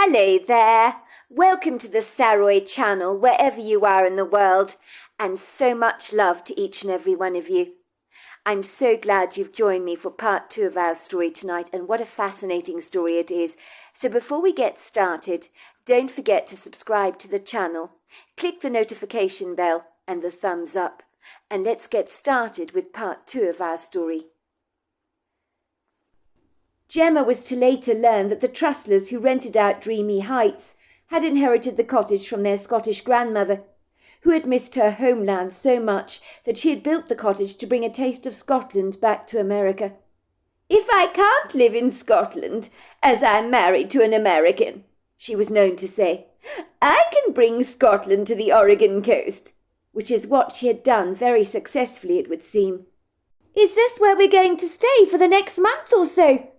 Hello there. Welcome to the Saroy channel, wherever you are in the world, and so much love to each and every one of you. I'm so glad you've joined me for part 2 of our story tonight, and what a fascinating story it is. So before we get started, don't forget to subscribe to the channel, click the notification bell and the thumbs up, and let's get started with part 2 of our story. Gemma was to later learn that the Truslers who rented out Dreamy Heights had inherited the cottage from their Scottish grandmother, who had missed her homeland so much that she had built the cottage to bring a taste of Scotland back to America. "If I can't live in Scotland, as I'm married to an American," she was known to say, "I can bring Scotland to the Oregon coast," which is what she had done very successfully, it would seem. "Is this where we're going to stay for the next month or so?"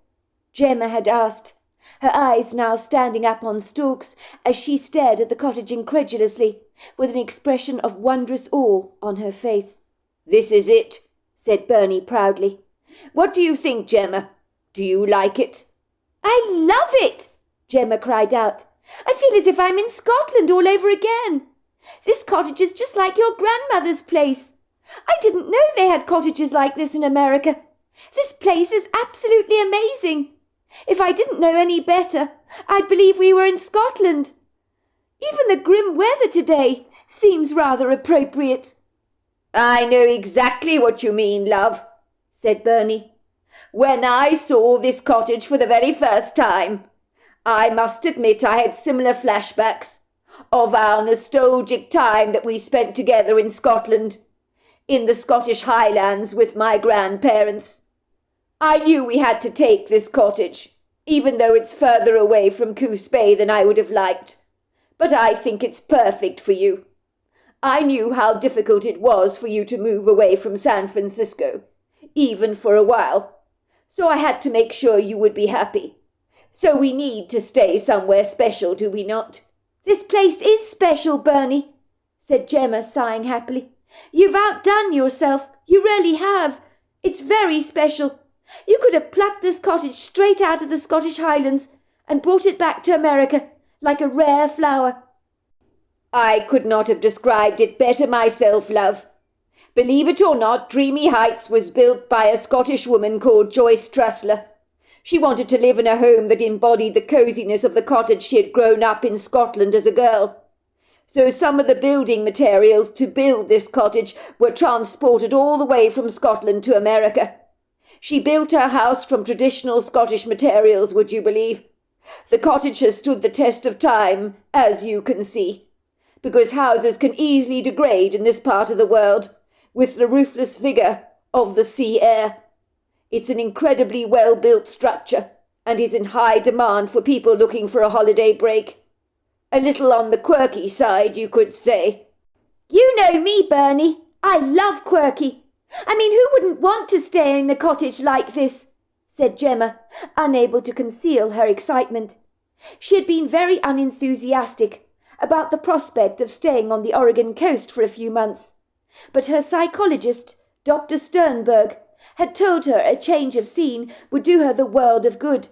Gemma had asked, her eyes now standing up on stalks as she stared at the cottage incredulously, with an expression of wondrous awe on her face. "This is it," said Bernie proudly. "What do you think, Gemma? Do you like it?" "I love it!" Gemma cried out. "I feel as if I'm in Scotland all over again. This cottage is just like your grandmother's place. I didn't know they had cottages like this in America. This place is absolutely amazing. If I didn't know any better, I'd believe we were in Scotland. Even the grim weather today seems rather appropriate." "I know exactly what you mean, love," said Bernie. "When I saw this cottage for the very first time, I must admit I had similar flashbacks of our nostalgic time that we spent together in Scotland, in the Scottish Highlands with my grandparents. I knew we had to take this cottage, even though it's further away from Coos Bay than I would have liked. But I think it's perfect for you. I knew how difficult it was for you to move away from San Francisco, even for a while. So I had to make sure you would be happy. So we need to stay somewhere special, do we not?" "This place is special, Bernie," said Gemma, sighing happily. "You've outdone yourself. You really have. It's very special. You could have plucked this cottage straight out of the Scottish Highlands and brought it back to America like a rare flower." "I could not have described it better myself, love. Believe it or not, Dreamy Heights was built by a Scottish woman called Joyce Trusler. She wanted to live in a home that embodied the coziness of the cottage she had grown up in Scotland as a girl. So some of the building materials to build this cottage were transported all the way from Scotland to America. She built her house from traditional Scottish materials, would you believe? The cottage has stood the test of time, as you can see, because houses can easily degrade in this part of the world, with the ruthless vigour of the sea air. It's an incredibly well-built structure, and is in high demand for people looking for a holiday break. A little on the quirky side, you could say." "You know me, Bernie. I love quirky. I mean, who wouldn't want to stay in a cottage like this?" said Gemma, unable to conceal her excitement. She had been very unenthusiastic about the prospect of staying on the Oregon coast for a few months, but her psychologist, Dr. Sternberg, had told her a change of scene would do her the world of good,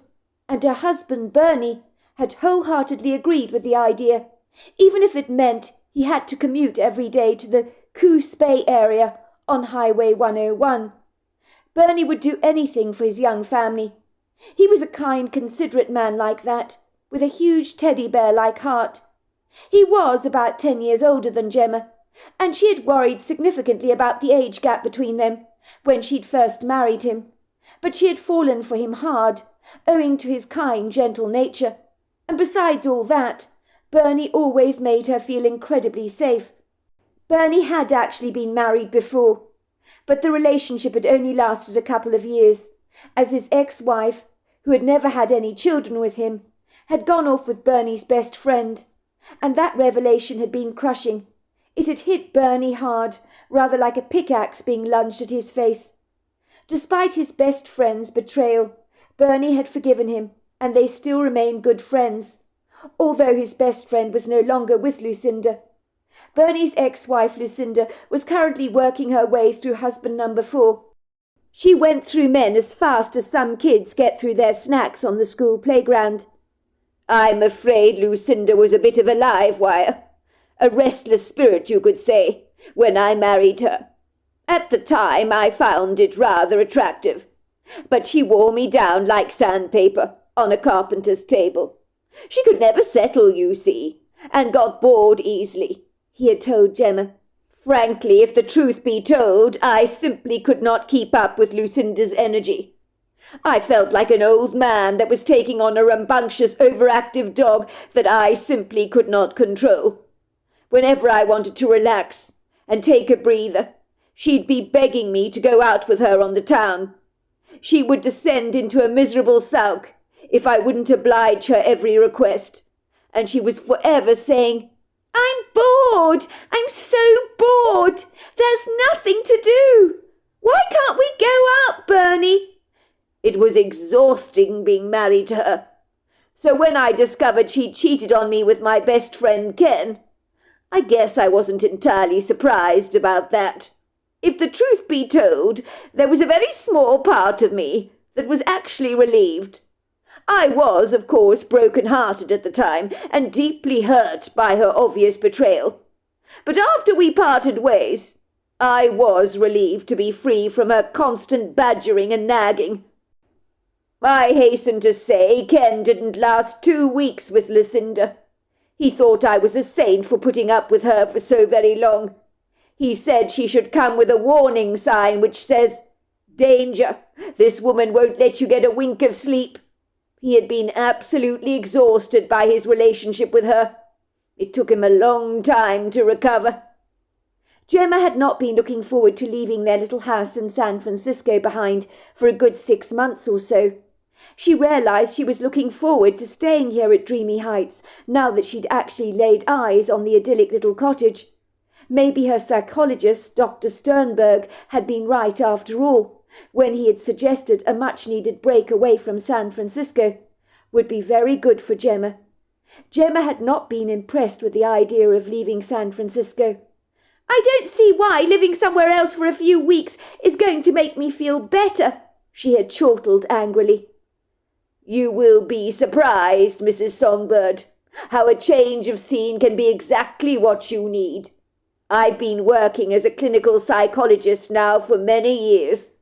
and her husband Bernie had wholeheartedly agreed with the idea, even if it meant he had to commute every day to the Coos Bay area on Highway 101. Bernie would do anything for his young family. He was a kind, considerate man like that, with a huge teddy bear-like heart. He was about 10 years older than Gemma, and she had worried significantly about the age gap between them when she'd first married him, but she had fallen for him hard, owing to his kind, gentle nature, and besides all that, Bernie always made her feel incredibly safe. Bernie had actually been married before, but the relationship had only lasted a couple of years, as his ex-wife, who had never had any children with him, had gone off with Bernie's best friend, and that revelation had been crushing. It had hit Bernie hard, rather like a pickaxe being lunged at his face. Despite his best friend's betrayal, Bernie had forgiven him, and they still remained good friends, although his best friend was no longer with Lucinda. Bernie's ex-wife Lucinda was currently working her way through husband number 4. She went through men as fast as some kids get through their snacks on the school playground. I'm afraid Lucinda was a bit of a live wire, a restless spirit, you could say, when I married her. At the time I found it rather attractive, but she wore me down like sandpaper on a carpenter's table. She could never settle, you see, and got bored easily, he had told Gemma. Frankly, if the truth be told, I simply could not keep up with Lucinda's energy. I felt like an old man that was taking on a rambunctious, overactive dog that I simply could not control. Whenever I wanted to relax and take a breather, she'd be begging me to go out with her on the town. She would descend into a miserable sulk if I wouldn't oblige her every request, and she was forever saying, "I'm bored! I'm so bored! There's nothing to do! Why can't we go out, Bernie?" It was exhausting being married to her. So when I discovered she'd cheated on me with my best friend Ken, I guess I wasn't entirely surprised about that. If the truth be told, there was a very small part of me that was actually relieved. I was, of course, broken-hearted at the time and deeply hurt by her obvious betrayal. But after we parted ways, I was relieved to be free from her constant badgering and nagging. I hasten to say Ken didn't last 2 weeks with Lucinda. He thought I was a saint for putting up with her for so very long. He said she should come with a warning sign which says, "Danger, this woman won't let you get a wink of sleep." He had been absolutely exhausted by his relationship with her. It took him a long time to recover. Gemma had not been looking forward to leaving their little house in San Francisco behind for a good 6 months or so. She realized she was looking forward to staying here at Dreamy Heights now that she'd actually laid eyes on the idyllic little cottage. Maybe her psychologist, Dr. Sternberg, had been right after all, when he had suggested a much-needed break away from San Francisco would be very good for Gemma. Gemma had not been impressed with the idea of leaving San Francisco. "I don't see why living somewhere else for a few weeks is going to make me feel better," she had chortled angrily. "You will be surprised, Mrs. Songbird, how a change of scene can be exactly what you need. I've been working as a clinical psychologist now for many years,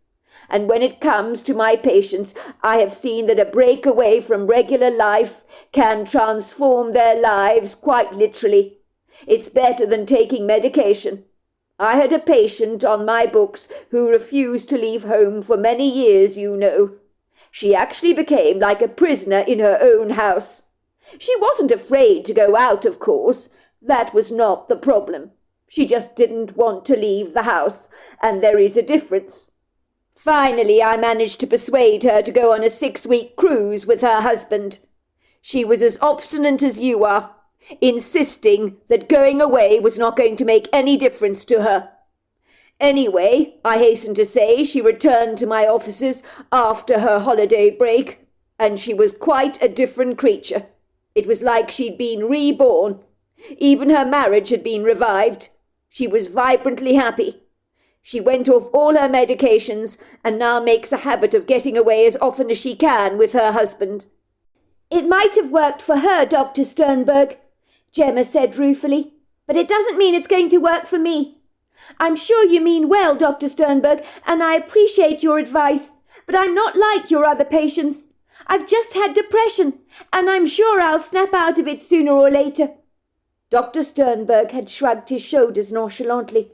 and when it comes to my patients, I have seen that a break away from regular life can transform their lives quite literally. It's better than taking medication. I had a patient on my books who refused to leave home for many years, you know. She actually became like a prisoner in her own house. She wasn't afraid to go out, of course. That was not the problem. She just didn't want to leave the house, and there is a difference. Finally, I managed to persuade her to go on a 6-week cruise with her husband. She was as obstinate as you are, insisting that going away was not going to make any difference to her. Anyway, I hasten to say she returned to my offices after her holiday break, and she was quite a different creature. It was like she'd been reborn. Even her marriage had been revived. She was vibrantly happy. She went off all her medications and now makes a habit of getting away as often as she can with her husband. "It might have worked for her, Dr. Sternberg," Gemma said ruefully, "but it doesn't mean it's going to work for me. I'm sure you mean well, Dr. Sternberg, and I appreciate your advice, but I'm not like your other patients. I've just had depression, and I'm sure I'll snap out of it sooner or later." Dr. Sternberg had shrugged his shoulders nonchalantly.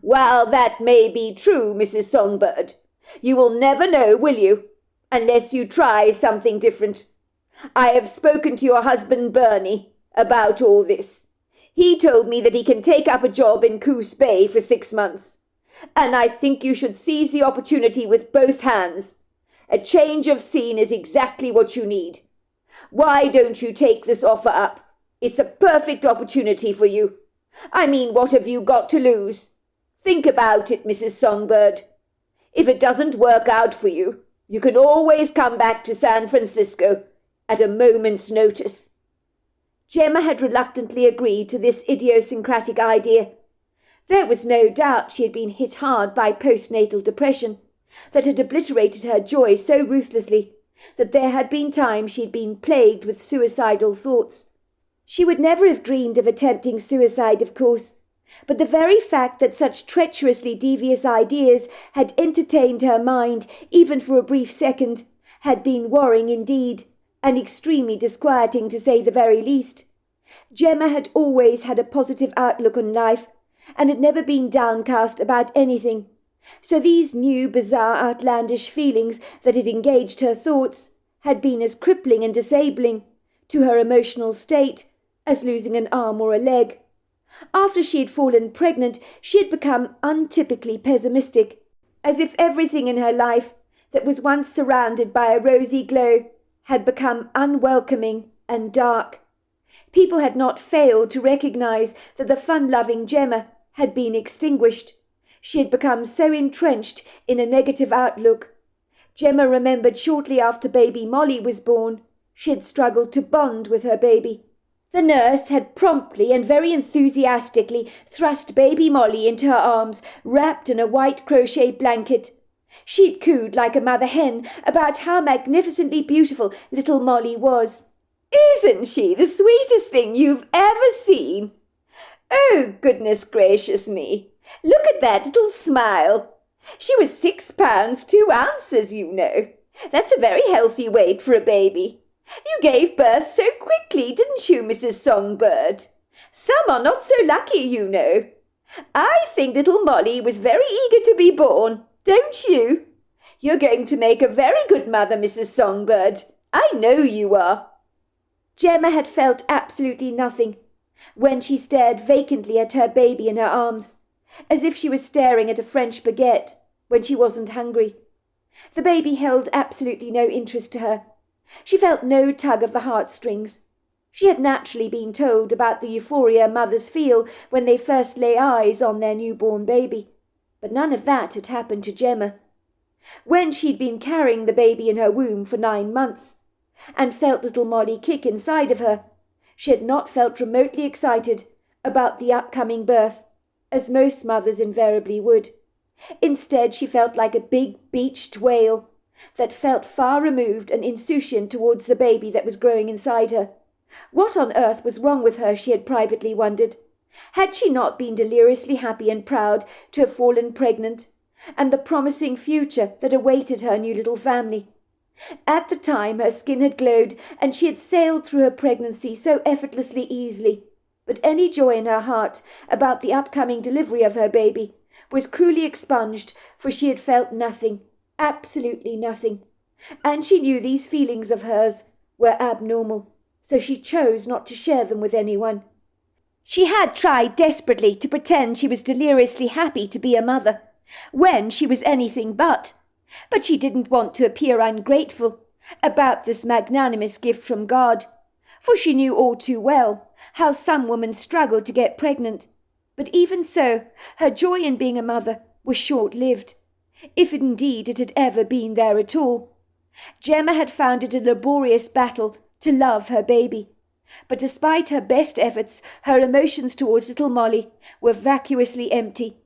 "Well, that may be true, Mrs. Songbird. You will never know, will you, unless you try something different. I have spoken to your husband Bernie about all this. He told me that he can take up a job in Coos Bay for 6 months, and I think you should seize the opportunity with both hands. A change of scene is exactly what you need. Why don't you take this offer up? It's a perfect opportunity for you. I mean, what have you got to lose? Think about it, Mrs. Songbird. If it doesn't work out for you, you can always come back to San Francisco at a moment's notice." Gemma had reluctantly agreed to this idiosyncratic idea. There was no doubt she had been hit hard by postnatal depression that had obliterated her joy so ruthlessly that there had been times she had been plagued with suicidal thoughts. She would never have dreamed of attempting suicide, of course, but the very fact that such treacherously devious ideas had entertained her mind, even for a brief second, had been worrying indeed, and extremely disquieting to say the very least. Gemma had always had a positive outlook on life, and had never been downcast about anything. So these new, bizarre, outlandish feelings that had engaged her thoughts had been as crippling and disabling to her emotional state as losing an arm or a leg. After she had fallen pregnant, she had become untypically pessimistic, as if everything in her life that was once surrounded by a rosy glow had become unwelcoming and dark. People had not failed to recognize that the fun-loving Gemma had been extinguished. She had become so entrenched in a negative outlook. Gemma remembered shortly after baby Molly was born, she had struggled to bond with her baby. The nurse had promptly and very enthusiastically thrust baby Molly into her arms, wrapped in a white crochet blanket. She'd cooed like a mother hen about how magnificently beautiful little Molly was. "Isn't she the sweetest thing you've ever seen? Oh, goodness gracious me! Look at that little smile! She was 6 pounds 2 ounces, you know. That's a very healthy weight for a baby. You gave birth so quickly, didn't you, Mrs. Songbird? Some are not so lucky, you know. I think little Molly was very eager to be born, don't you? You're going to make a very good mother, Mrs. Songbird. I know you are." Gemma had felt absolutely nothing when she stared vacantly at her baby in her arms, as if she was staring at a French baguette when she wasn't hungry. The baby held absolutely no interest to her. She felt no tug of the heartstrings. She had naturally been told about the euphoria mothers feel when they first lay eyes on their newborn baby, but none of that had happened to Gemma. When she'd been carrying the baby in her womb for 9 months, and felt little Molly kick inside of her, she had not felt remotely excited about the upcoming birth, as most mothers invariably would. Instead, she felt like a big beached whale that felt far removed and insouciant towards the baby that was growing inside her. What on earth was wrong with her, she had privately wondered. Had she not been deliriously happy and proud to have fallen pregnant, and the promising future that awaited her new little family? At the time her skin had glowed, and she had sailed through her pregnancy so effortlessly easily, but any joy in her heart about the upcoming delivery of her baby was cruelly expunged, for she had felt nothing, absolutely nothing, and she knew these feelings of hers were abnormal, so she chose not to share them with anyone. She had tried desperately to pretend she was deliriously happy to be a mother, when she was anything but she didn't want to appear ungrateful about this magnanimous gift from God, for she knew all too well how some women struggled to get pregnant. But even so, her joy in being a mother was short-lived, if indeed it had ever been there at all. Gemma had found it a laborious battle to love her baby, but despite her best efforts, her emotions towards little Molly were vacuously empty.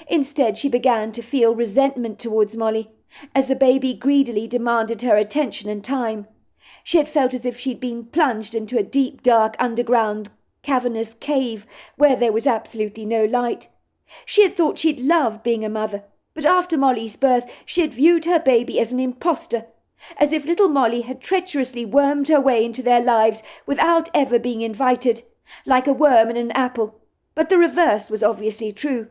Instead, she began to feel resentment towards Molly, as the baby greedily demanded her attention and time. She had felt as if she'd been plunged into a deep, dark, underground, cavernous cave where there was absolutely no light. She had thought she'd love being a mother, but after Molly's birth she had viewed her baby as an impostor, as if little Molly had treacherously wormed her way into their lives without ever being invited, like a worm in an apple. But the reverse was obviously true,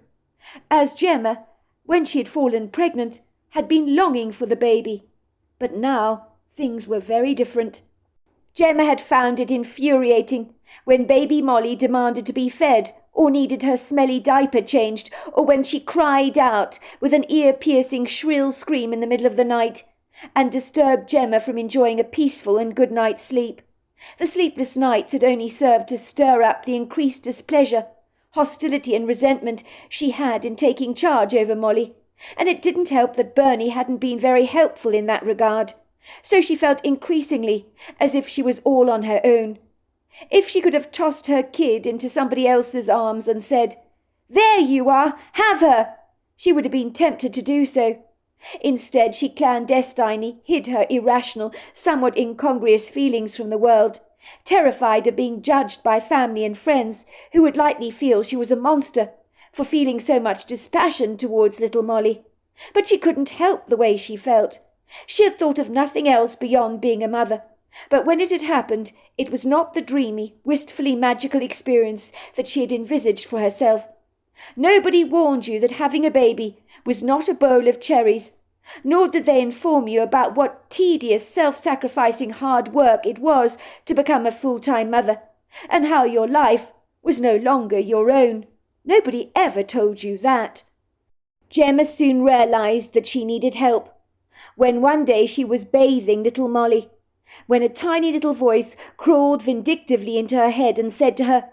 as Gemma, when she had fallen pregnant, had been longing for the baby. But now things were very different. Gemma had found it infuriating when baby Molly demanded to be fed or needed her smelly diaper changed, or when she cried out with an ear-piercing shrill scream in the middle of the night and disturbed Gemma from enjoying a peaceful and good night's sleep. The sleepless nights had only served to stir up the increased displeasure, hostility and resentment she had in taking charge over Molly, and it didn't help that Bernie hadn't been very helpful in that regard, so she felt increasingly as if she was all on her own. If she could have tossed her kid into somebody else's arms and said, "There you are, have her," she would have been tempted to do so. Instead, she clandestinely hid her irrational, somewhat incongruous feelings from the world, terrified of being judged by family and friends who would likely feel she was a monster for feeling so much dispassion towards little Molly. But she couldn't help the way she felt. She had thought of nothing else beyond being a mother. But when it had happened, it was not the dreamy, wistfully magical experience that she had envisaged for herself. Nobody warned you that having a baby was not a bowl of cherries, nor did they inform you about what tedious, self-sacrificing hard work it was to become a full-time mother, and how your life was no longer your own. Nobody ever told you that. Gemma soon realized that she needed help. When one day she was bathing little Molly, when a tiny little voice crawled vindictively into her head and said to her,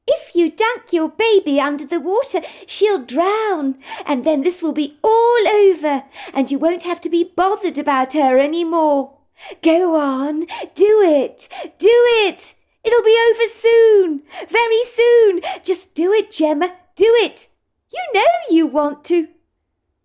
"If you dunk your baby under the water, she'll drown, and then this will be all over, and you won't have to be bothered about her any more. Go on, do it, do it. It'll be over soon, very soon. Just do it, Gemma, do it. You know you want to."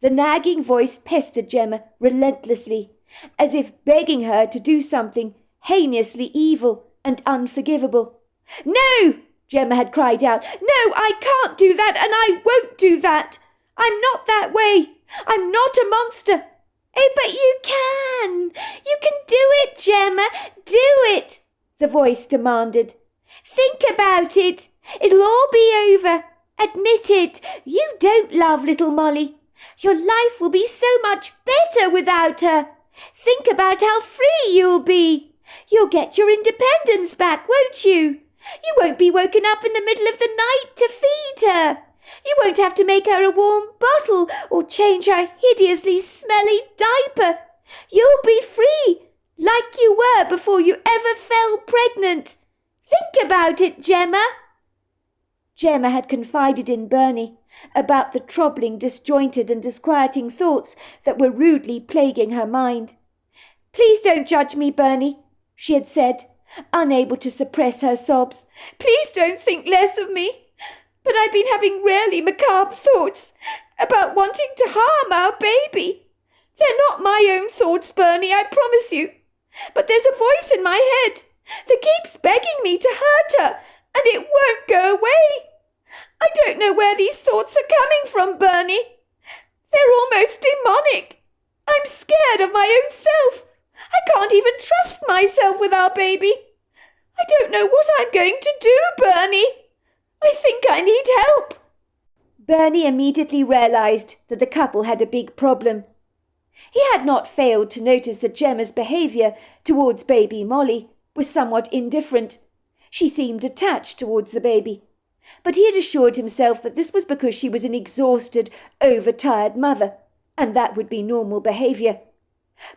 The nagging voice pestered Gemma relentlessly, as if begging her to do something heinously evil and unforgivable. "No!" Gemma had cried out. "No, I can't do that, and I won't do that. I'm not that way. I'm not a monster." "Oh, but you can. You can do it, Gemma. Do it," the voice demanded. "Think about it. It'll all be over. Admit it. You don't love little Molly. Your life will be so much better without her. Think about how free you'll be. You'll get your independence back, won't you? You won't be woken up in the middle of the night to feed her. You won't have to make her a warm bottle or change her hideously smelly diaper. You'll be free, like you were before you ever fell pregnant. Think about it, Gemma." Gemma had confided in Bernie about the troubling, disjointed and disquieting thoughts that were rudely plaguing her mind. "Please don't judge me, Bernie," she had said, unable to suppress her sobs. "Please don't think less of me. But I've been having really macabre thoughts about wanting to harm our baby. They're not my own thoughts, Bernie, I promise you. But there's a voice in my head that keeps begging me to hurt her, and it won't go away. I don't know where these thoughts are coming from, Bernie. They're almost demonic. I'm scared of my own self. I can't even trust myself with our baby. I don't know what I'm going to do, Bernie. I think I need help." Bernie immediately realized that the couple had a big problem. He had not failed to notice that Gemma's behaviour towards baby Molly was somewhat indifferent. She seemed attached towards the baby. But he had assured himself that this was because she was an exhausted, overtired mother, and that would be normal behaviour.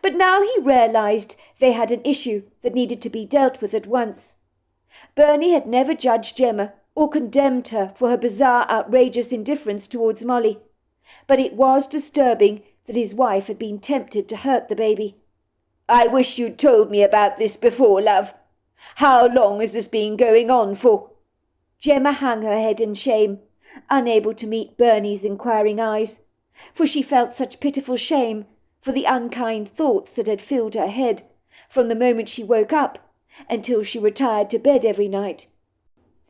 But now he realized they had an issue that needed to be dealt with at once. Bernie had never judged Gemma or condemned her for her bizarre, outrageous indifference towards Molly, but it was disturbing that his wife had been tempted to hurt the baby. "I wish you'd told me about this before, love. How long has this been going on for?" Gemma hung her head in shame, unable to meet Bernie's inquiring eyes, for she felt such pitiful shame for the unkind thoughts that had filled her head from the moment she woke up until she retired to bed every night.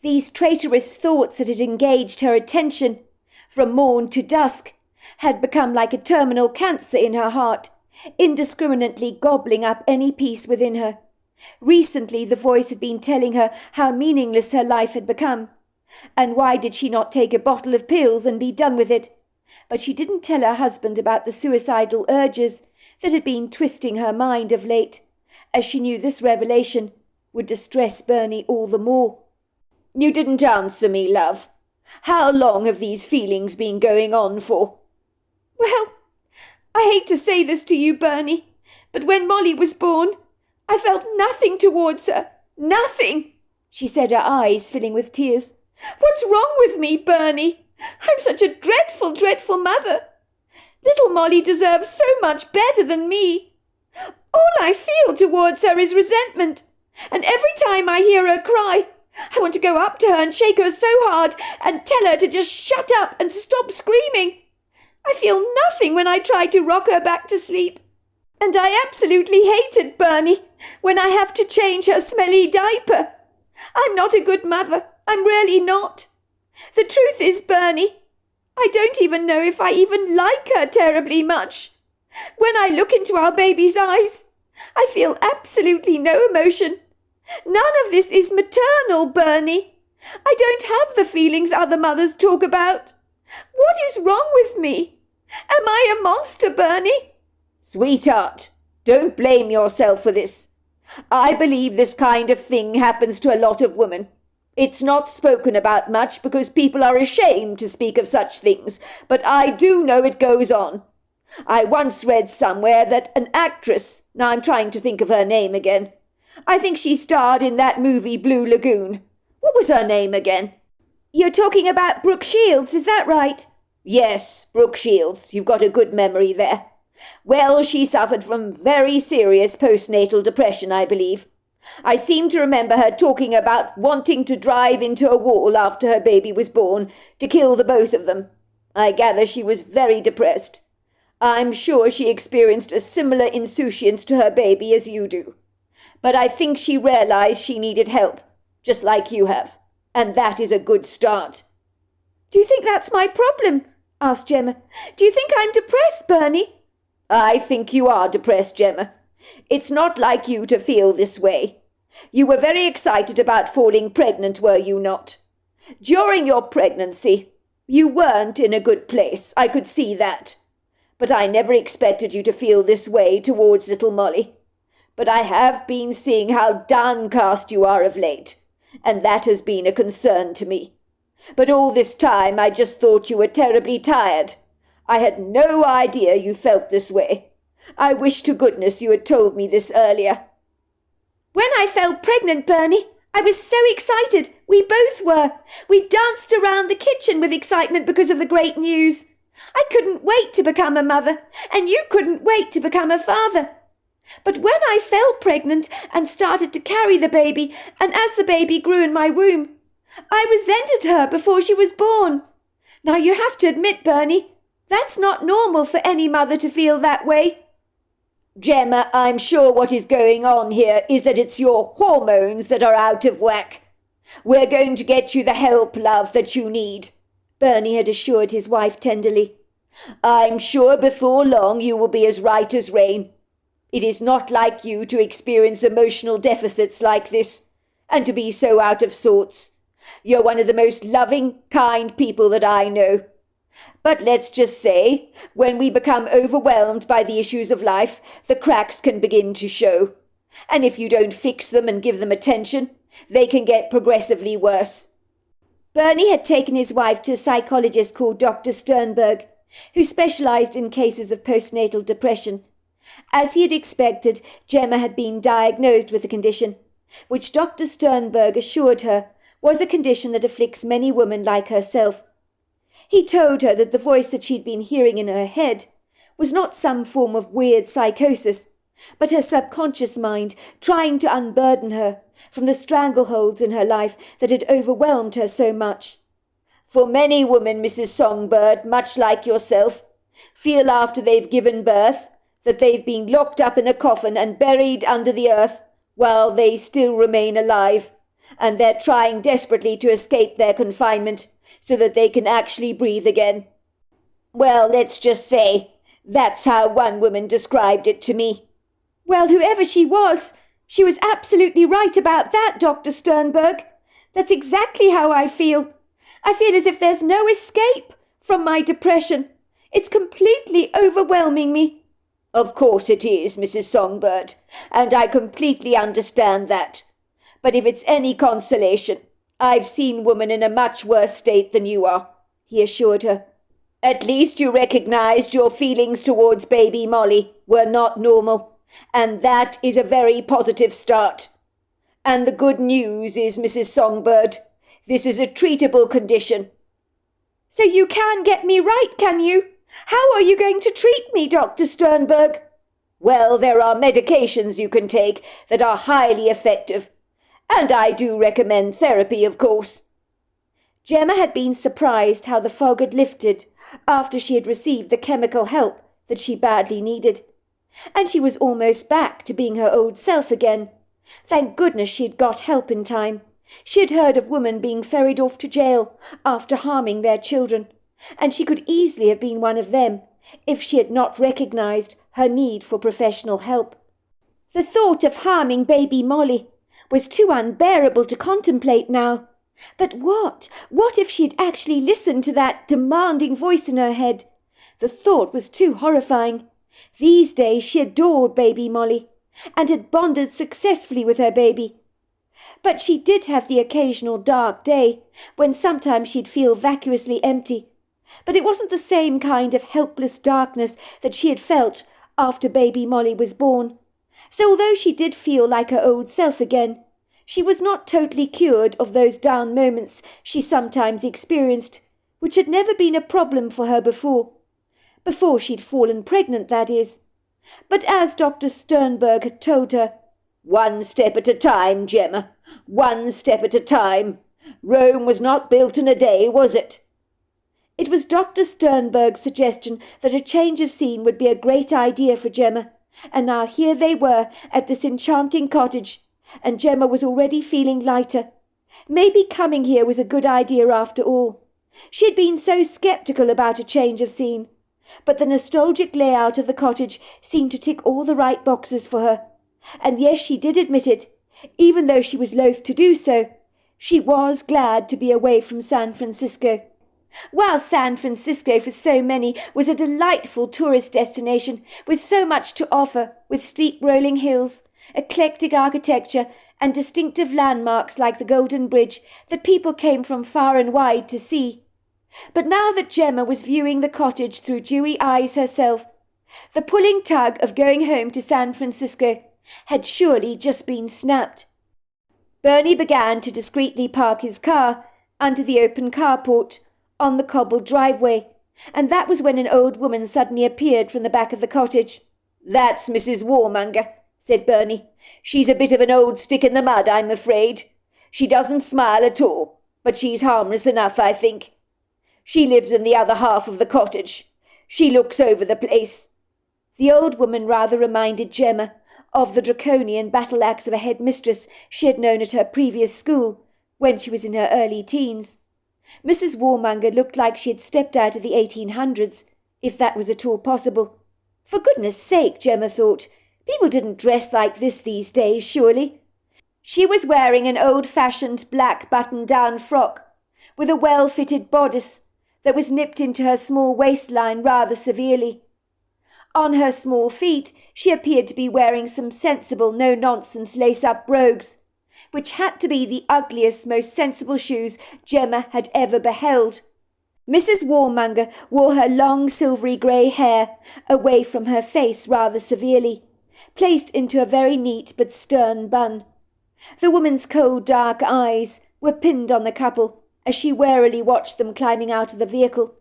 These traitorous thoughts that had engaged her attention from morn to dusk had become like a terminal cancer in her heart, indiscriminately gobbling up any peace within her. Recently the voice had been telling her how meaningless her life had become, and why did she not take a bottle of pills and be done with it? But she didn't tell her husband about the suicidal urges that had been twisting her mind of late, as she knew this revelation would distress Bernie all the more. "You didn't answer me, love. How long have these feelings been going on for?" "Well, I hate to say this to you, Bernie, but when Molly was born, I felt nothing towards her. Nothing," she said, her eyes filling with tears. "What's wrong with me, Bernie? I'm such a dreadful, dreadful mother. Little Molly deserves so much better than me. All I feel towards her is resentment, and every time I hear her cry, I want to go up to her and shake her so hard and tell her to just shut up and stop screaming. I feel nothing when I try to rock her back to sleep. And I absolutely hated Bernie when I have to change her smelly diaper. I'm not a good mother. I'm really not. The truth is, Bernie, I don't even know if I even like her terribly much. When I look into our baby's eyes, I feel absolutely no emotion. None of this is maternal, Bernie. I don't have the feelings other mothers talk about. What is wrong with me? Am I a monster, Bernie? Sweetheart, don't blame yourself for this. I believe this kind of thing happens to a lot of women. It's not spoken about much because people are ashamed to speak of such things, but I do know it goes on. I once read somewhere that an actress, now I'm trying to think of her name again, I think she starred in that movie Blue Lagoon. What was her name again? You're talking about Brooke Shields, is that right? Yes, Brooke Shields. You've got a good memory there. Well, she suffered from very serious postnatal depression, I believe. I seem to remember her talking about wanting to drive into a wall after her baby was born to kill the both of them. I gather she was very depressed. I'm sure she experienced a similar insouciance to her baby as you do. But I think she realized she needed help, just like you have. And that is a good start. Do you think that's my problem? Asked Gemma. Do you think I'm depressed, Bernie? I think you are depressed, Gemma. It's not like you to feel this way. You were very excited about falling pregnant, were you not? During your pregnancy, you weren't in a good place. I could see that. But I never expected you to feel this way towards little Molly. But I have been seeing how downcast you are of late, and that has been a concern to me. But all this time I just thought you were terribly tired. I had no idea you felt this way. I wish to goodness you had told me this earlier. When I fell pregnant, Bernie, I was so excited. We both were. We danced around the kitchen with excitement because of the great news. I couldn't wait to become a mother, and you couldn't wait to become a father. But when I fell pregnant and started to carry the baby, and as the baby grew in my womb, I resented her before she was born. Now you have to admit, Bernie, that's not normal for any mother to feel that way. Gemma, I'm sure what is going on here is that it's your hormones that are out of whack. We're going to get you the help, love, that you need, Bernie had assured his wife tenderly. I'm sure before long you will be as right as rain. It is not like you to experience emotional deficits like this, and to be so out of sorts. You're one of the most loving, kind people that I know. But let's just say, when we become overwhelmed by the issues of life, the cracks can begin to show. And if you don't fix them and give them attention, they can get progressively worse. Bernie had taken his wife to a psychologist called Dr. Sternberg, who specialized in cases of postnatal depression. As he had expected, Gemma had been diagnosed with the condition, which Dr. Sternberg assured her was a condition that afflicts many women like herself. He told her that the voice that she'd been hearing in her head was not some form of weird psychosis, but her subconscious mind trying to unburden her from the strangleholds in her life that had overwhelmed her so much. For many women, Mrs. Songbird, much like yourself, feel after they've given birth that they've been locked up in a coffin and buried under the earth while they still remain alive, and they're trying desperately to escape their confinement so that they can actually breathe again. Well, let's just say that's how one woman described it to me. Well, whoever she was absolutely right about that, Dr. Sternberg. That's exactly how I feel. I feel as if there's no escape from my depression. It's completely overwhelming me. Of course it is, Mrs. Songbird, and I completely understand that. But if it's any consolation, I've seen women in a much worse state than you are, he assured her. At least you recognized your feelings towards baby Molly were not normal, and that is a very positive start. And the good news is, Mrs. Songbird, this is a treatable condition. So you can get me right, can you? How are you going to treat me, Dr. Sternberg? Well, there are medications you can take that are highly effective, and I do recommend therapy, of course. Gemma had been surprised how the fog had lifted after she had received the chemical help that she badly needed, and she was almost back to being her old self again. Thank goodness she had got help in time. She had heard of women being ferried off to jail after harming their children, and she could easily have been one of them if she had not recognised her need for professional help. The thought of harming baby Molly was too unbearable to contemplate now. But what? What if she had actually listened to that demanding voice in her head? The thought was too horrifying. These days she adored baby Molly, and had bonded successfully with her baby. But she did have the occasional dark day, when sometimes she'd feel vacuously empty. But it wasn't the same kind of helpless darkness that she had felt after baby Molly was born. So although she did feel like her old self again, she was not totally cured of those down moments she sometimes experienced, which had never been a problem for her before. Before she'd fallen pregnant, that is. But as Dr. Sternberg had told her, "One step at a time, Gemma, one step at a time. Rome was not built in a day, was it?" It was Dr. Sternberg's suggestion that a change of scene would be a great idea for Gemma, and now here they were at this enchanting cottage, and Gemma was already feeling lighter. Maybe coming here was a good idea after all. She had been so sceptical about a change of scene, but the nostalgic layout of the cottage seemed to tick all the right boxes for her. And yes, she did admit it, even though she was loath to do so. She was glad to be away from San Francisco. While San Francisco for so many was a delightful tourist destination with so much to offer, with steep rolling hills, eclectic architecture, and distinctive landmarks like the Golden Bridge that people came from far and wide to see. But now that Gemma was viewing the cottage through dewy eyes herself, the pulling tug of going home to San Francisco had surely just been snapped. Bernie began to discreetly park his car under the open carport on the cobbled driveway, and that was when an old woman suddenly appeared from the back of the cottage. "That's Mrs. Warmonger," said Bernie. "She's a bit of an old stick in the mud, I'm afraid. She doesn't smile at all, but she's harmless enough, I think. She lives in the other half of the cottage. She looks over the place." The old woman rather reminded Gemma of the draconian battle-axe of a headmistress she had known at her previous school when she was in her early teens. Mrs. Warmonger looked like she had stepped out of the 1800s, if that was at all possible. For goodness sake, Gemma thought, people didn't dress like this these days, surely. She was wearing an old-fashioned black button-down frock, with a well-fitted bodice that was nipped into her small waistline rather severely. On her small feet she appeared to be wearing some sensible, no-nonsense lace-up brogues, which had to be the ugliest, most sensible shoes Gemma had ever beheld. Mrs. Warmonger wore her long silvery grey hair away from her face rather severely, placed into a very neat but stern bun. The woman's cold dark eyes were pinned on the couple as she warily watched them climbing out of the vehicle.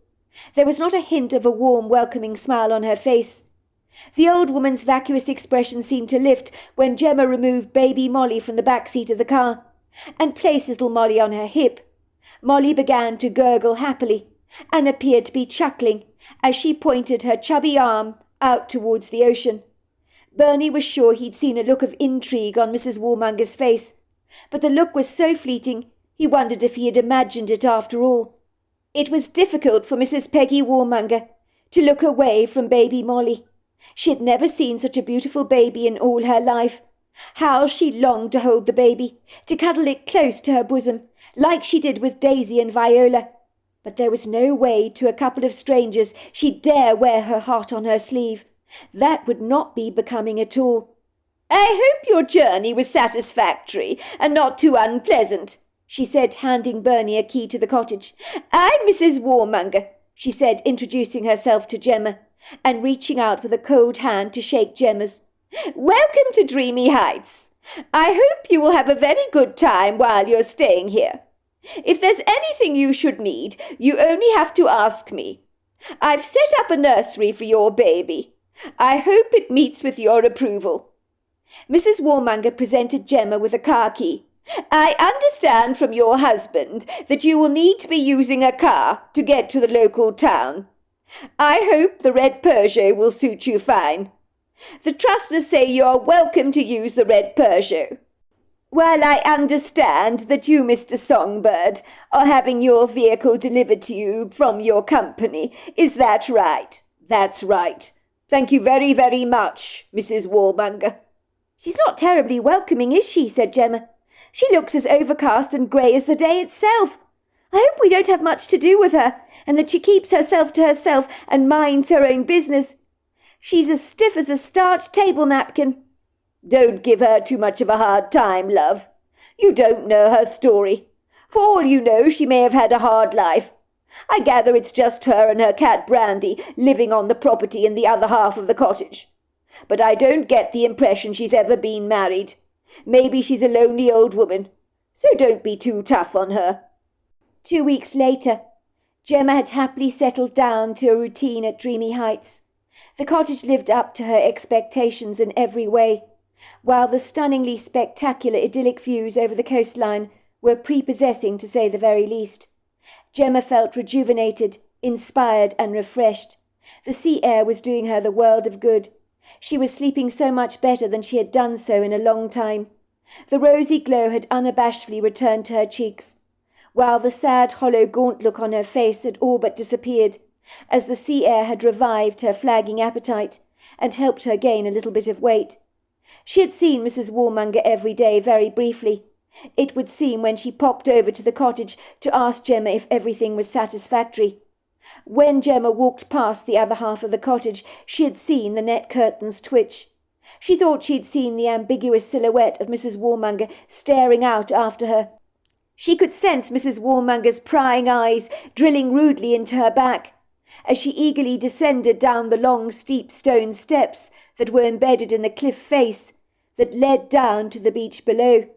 There was not a hint of a warm, welcoming smile on her face. The old woman's vacuous expression seemed to lift when Gemma removed baby Molly from the back seat of the car and placed little Molly on her hip. Molly began to gurgle happily and appeared to be chuckling as she pointed her chubby arm out towards the ocean. Bernie was sure he'd seen a look of intrigue on Mrs. Warmonger's face, but the look was so fleeting he wondered if he had imagined it after all. It was difficult for Mrs. Peggy Warmonger to look away from baby Molly. She had never seen such a beautiful baby in all her life. How she longed to hold the baby, to cuddle it close to her bosom, like she did with Daisy and Viola. But there was no way to a couple of strangers she'd dare wear her heart on her sleeve. That would not be becoming at all. "I hope your journey was satisfactory and not too unpleasant," she said, handing Bernie a key to the cottage. "I'm Mrs. Warmonger," she said, introducing herself to Gemma and reaching out with a cold hand to shake Gemma's. "Welcome to Dreamy Heights. I hope you will have a very good time while you're staying here. If there's anything you should need, you only have to ask me. I've set up a nursery for your baby. I hope it meets with your approval." Mrs. Warmonger presented Gemma with a car key I understand from your husband that you will need to be using a car to get to the local town. I hope the red Peugeot will suit you fine. The Trustlers say you are welcome to use the red Peugeot. Well, I understand that you, Mr. Songbird, are having your vehicle delivered to you from your company. Is that right? That's right. Thank you very, very much, Mrs. Warmonger. She's not terribly welcoming, is she? Said Gemma. She looks as overcast and grey as the day itself. I hope we don't have much to do with her, and that she keeps herself to herself and minds her own business. She's as stiff as a starched table napkin. Don't give her too much of a hard time, love. You don't know her story. For all you know, she may have had a hard life. I gather it's just her and her cat Brandy living on the property in the other half of the cottage. But I don't get the impression she's ever been married. Maybe she's a lonely old woman, so don't be too tough on her. 2 weeks later, Gemma had happily settled down to a routine at Dreamy Heights. The cottage lived up to her expectations in every way, while the stunningly spectacular idyllic views over the coastline were prepossessing to say the very least. Gemma felt rejuvenated, inspired and refreshed. The sea air was doing her the world of good. She was sleeping so much better than she had done so in a long time. The rosy glow had unabashedly returned to her cheeks, while the sad, hollow, gaunt look on her face had all but disappeared, as the sea air had revived her flagging appetite and helped her gain a little bit of weight. She had seen Mrs. Warmonger every day very briefly. It would seem when she popped over to the cottage to ask Gemma if everything was satisfactory. When Gemma walked past the other half of the cottage, she had seen the net curtains twitch. She thought she had seen the ambiguous silhouette of Mrs. Warmonger staring out after her. She could sense Mrs. Warmonger's prying eyes drilling rudely into her back, as she eagerly descended down the long, steep stone steps that were embedded in the cliff face that led down to the beach below.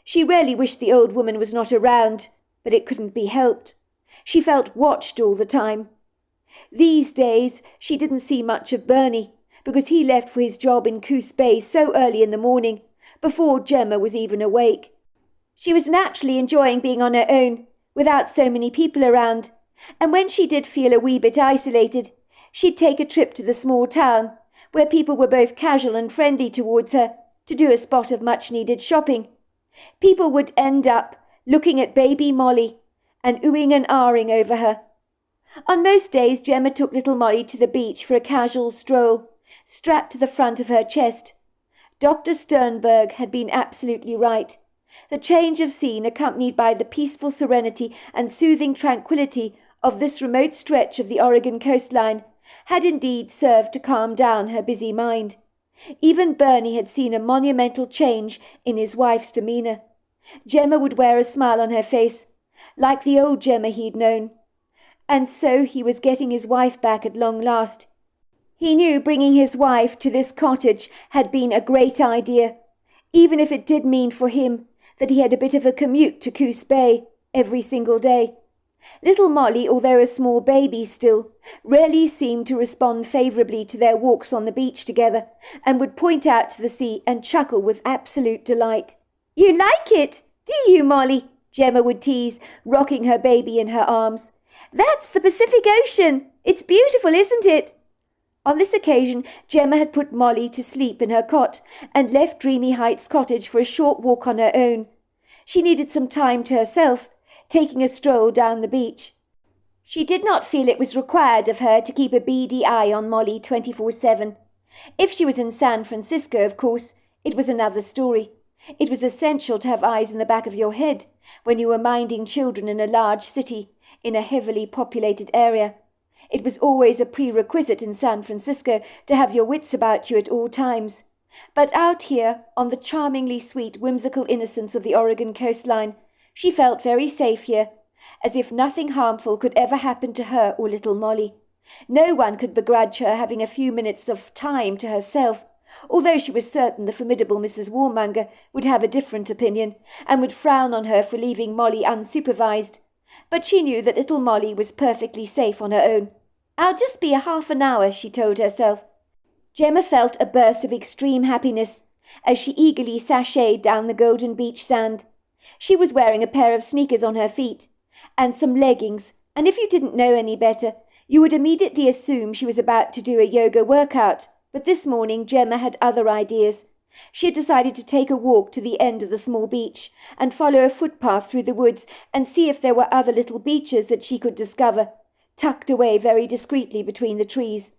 She really wished the old woman was not around, but it couldn't be helped. She felt watched all the time. These days she didn't see much of Bernie, because he left for his job in Coos Bay so early in the morning, before Gemma was even awake. She was naturally enjoying being on her own, without so many people around, and when she did feel a wee bit isolated, she'd take a trip to the small town, where people were both casual and friendly towards her, to do a spot of much-needed shopping. People would end up looking at baby Molly and oohing and ahhing over her. On most days Gemma took little Molly to the beach for a casual stroll, strapped to the front of her chest. Dr. Sternberg had been absolutely right. The change of scene, accompanied by the peaceful serenity and soothing tranquillity of this remote stretch of the Oregon coastline, had indeed served to calm down her busy mind. Even Bernie had seen a monumental change in his wife's demeanour. Gemma would wear a smile on her face, like the old Gemma he'd known. And so he was getting his wife back at long last. He knew bringing his wife to this cottage had been a great idea, even if it did mean for him that he had a bit of a commute to Coos Bay every single day. Little Molly, although a small baby still, rarely seemed to respond favourably to their walks on the beach together, and would point out to the sea and chuckle with absolute delight. "You like it, do you, Molly?" Gemma would tease, rocking her baby in her arms. "That's the Pacific Ocean. It's beautiful, isn't it?" On this occasion, Gemma had put Molly to sleep in her cot and left Dreamy Heights cottage for a short walk on her own. She needed some time to herself, taking a stroll down the beach. She did not feel it was required of her to keep a beady eye on Molly 24/7. If she was in San Francisco, of course, it was another story. It was essential to have eyes in the back of your head when you were minding children in a large city, in a heavily populated area. It was always a prerequisite in San Francisco to have your wits about you at all times. But out here, on the charmingly sweet, whimsical innocence of the Oregon coastline, she felt very safe here, as if nothing harmful could ever happen to her or little Molly. No one could begrudge her having a few minutes of time to herself, although she was certain the formidable Mrs. Warmonger would have a different opinion, and would frown on her for leaving Molly unsupervised. But she knew that little Molly was perfectly safe on her own. "I'll just be a half an hour," she told herself. Gemma felt a burst of extreme happiness as she eagerly sashayed down the golden beach sand. She was wearing a pair of sneakers on her feet and some leggings, and if you didn't know any better, you would immediately assume she was about to do a yoga workout. But this morning Gemma had other ideas. She had decided to take a walk to the end of the small beach and follow a footpath through the woods and see if there were other little beaches that she could discover, tucked away very discreetly between the trees.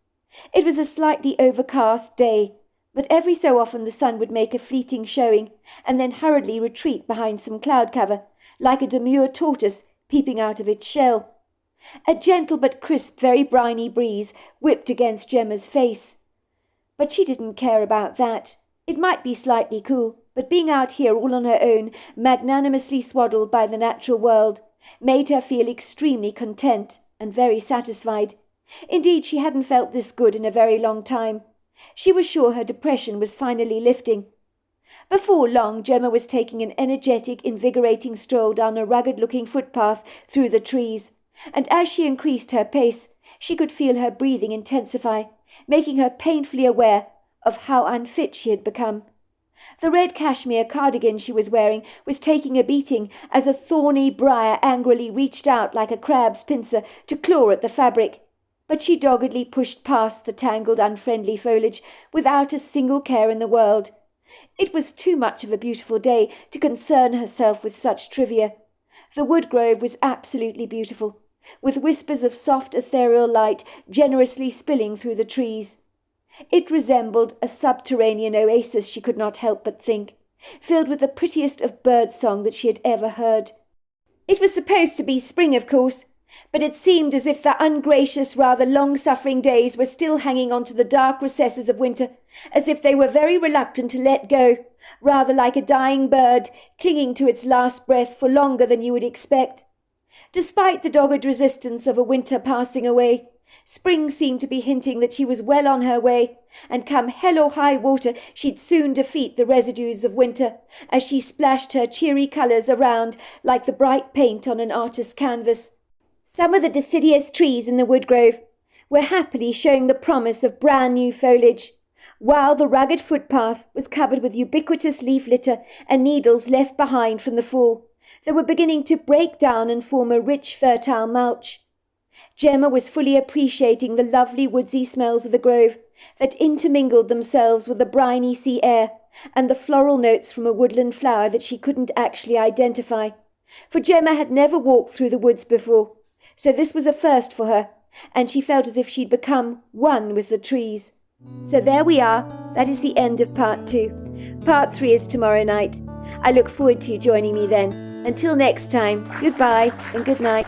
It was a slightly overcast day, but every so often the sun would make a fleeting showing and then hurriedly retreat behind some cloud cover, like a demure tortoise peeping out of its shell. A gentle but crisp, very briny breeze whipped against Gemma's face. But she didn't care about that. It might be slightly cool, but being out here all on her own, magnanimously swaddled by the natural world, made her feel extremely content and very satisfied. Indeed, she hadn't felt this good in a very long time. She was sure her depression was finally lifting. Before long, Gemma was taking an energetic, invigorating stroll down a rugged-looking footpath through the trees, and as she increased her pace, she could feel her breathing intensify, making her painfully aware of how unfit she had become. The red cashmere cardigan she was wearing was taking a beating as a thorny briar angrily reached out like a crab's pincer to claw at the fabric. But she doggedly pushed past the tangled, unfriendly foliage without a single care in the world. It was too much of a beautiful day to concern herself with such trivia. The wood grove was absolutely beautiful, with whispers of soft ethereal light generously spilling through the trees. It resembled a subterranean oasis, she could not help but think, filled with the prettiest of bird song that she had ever heard. It was supposed to be spring, of course, but it seemed as if the ungracious, rather long-suffering days were still hanging on to the dark recesses of winter, as if they were very reluctant to let go, rather like a dying bird clinging to its last breath for longer than you would expect. Despite the dogged resistance of a winter passing away, spring seemed to be hinting that she was well on her way, and come hell or high water she'd soon defeat the residues of winter, as she splashed her cheery colours around like the bright paint on an artist's canvas. Some of the deciduous trees in the wood grove were happily showing the promise of brand new foliage, while the rugged footpath was covered with ubiquitous leaf litter and needles left behind from the fall that were beginning to break down and form a rich, fertile mulch. Gemma was fully appreciating the lovely woodsy smells of the grove that intermingled themselves with the briny sea air and the floral notes from a woodland flower that she couldn't actually identify, for Gemma had never walked through the woods before, so this was a first for her, and she felt as if she'd become one with the trees. So there we are. That is the end of part 2. Part 3 is tomorrow night. I look forward to you joining me then. Until next time, goodbye and good night.